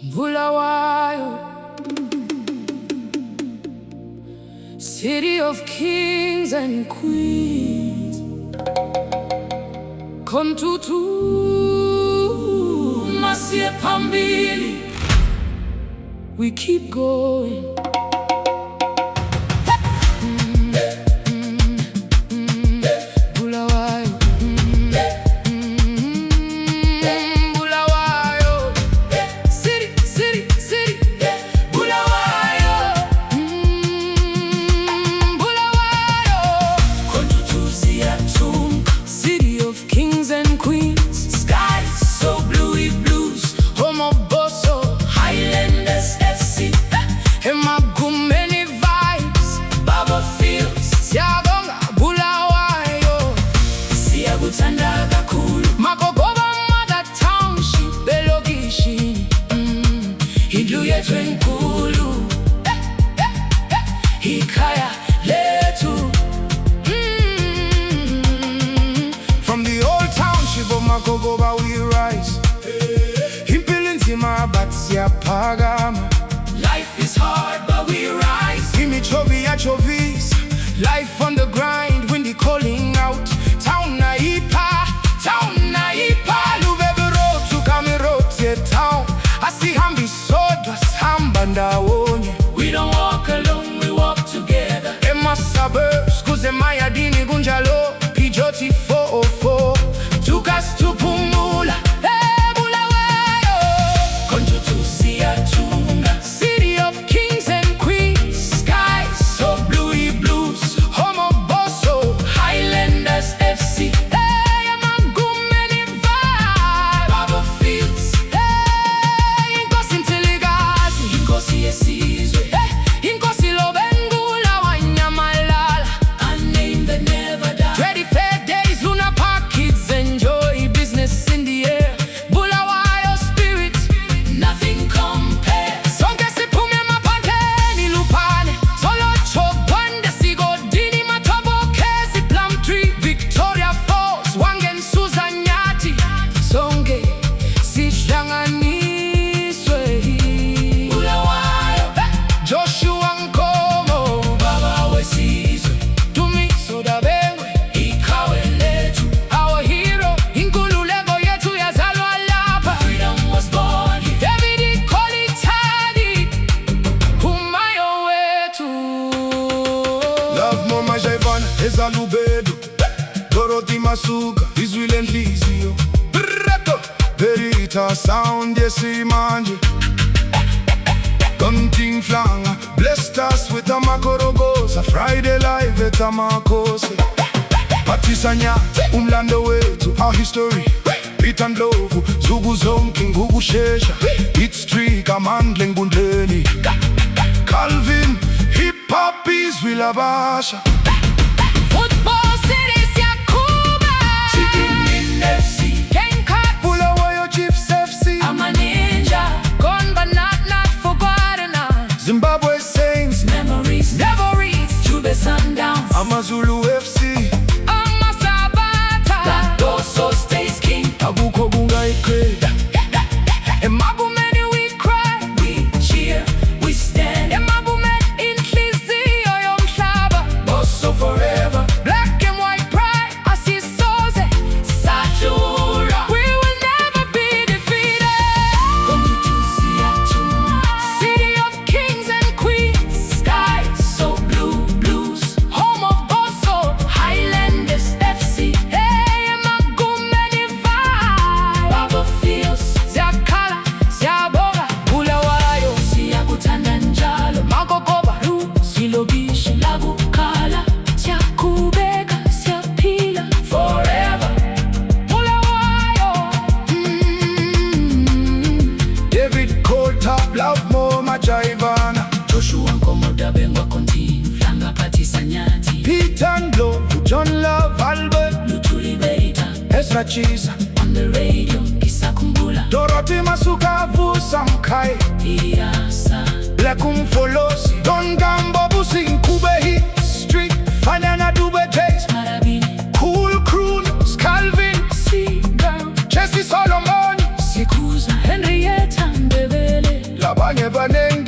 Bulawayo, city of kings and queens. Kontutu masie pambili, we keep going. From the old township of Makogoba we rise. Impilinzima batsia pagama. Life is hard but we rise. Imichovi achovis. Life on the grind, windy calling out. Town naipa, Luveve road to Kamirote town. Asi hambi sodwa samba ndawonye. We don't walk alone, we walk together. Ema suburbs, kuze mayadini gunjalo. Pijoti 404, tukas tupumula. Bulawayo, Kontutu siyatunga. City of kings and queens. Skies so bluey blues. Home of Bosso, Highlanders FC. Magumeni vibe. Baba Fields. Inkosi Ntiligazi. Inkosi Yesizwe. Inkosi Lobengula Wanyamalala. Unnamed that never die. Ready fair days, Luna Park kids enjoy business in the air. Bulawayo spirit, Nothing compares. sonke siphume emaphandleni lupane. Solo chobande sigodini matobokezi Plumtree, Victoria Falls, wangensuza Nyati. Sonke sihlanganiswe. Bulawayo, Joshua Nkomo, Baba Wesizwe. Dumiso Dabengwe, Ikawe letu. our hero. Inkululeko yethu yazalwa lapha. Freedom was born here. David Kolitani, umayo wethu. Love Mama Jaivan, ezalubedu. Dorothy Masuka, izwile enhliziyo. Brrreko, Berita sound yesimanje. Gunting flanga, blessed us with a makorogosa. Friday live at Amakose. Patisanya, umlando wethu, our history. Peter Ndlovu, Zugu zonke ngukushesha. It's trick, amandle ngundleni. Calvin, hip hop is wilabasha. Football city siyakuba. Chicken in FC. Gamecock, Bulawayo Chiefs FC. I'm a ninja. Gone but not forgotten. Zimbabwe Saints, Memories. never reach. Jube Sundowns. Amazulu FC. That also stays king. Akukho kungayiqeda. Emagumeni we cry, We cheer, we stand. emagumeni inhliziyo yomhlaba. Bosso forever. Black and white pride, asisoze. Satura. We will never be defeated. Kontutu siyatunga. City of kings and queens. Skies so blue blues. Home of Bosso. Highlanders FC. Hey, emagumeni vibe. Baba Fields. Siyakhala, siyaboga, Bulawayo. Siyakuthanda njalo. Makogoba, Silobishi lakukhala. Siyaqhubeka, siyaphila. Forever. Bulawayo. David Coltop, Love Mama Jaivana. Joshua Nkomo Dabengwa Konti. Flanga Patisa Nyati. Peter Ndlovu, John Love, Albert. Lutuli Beta. Ezra Chisa. On the radio. Kisakumbula. Dorothy Masuka, Vusa Mkai. Iyasa. Black Umfolosi. Don Gambo, Busi Nkube Hit Street. Fanyana Dube Jace. Marabini. Cool Crew, Calvin. See girl. Jesse Solomon. Sikuza Henrietta Ndebele. abanye banengi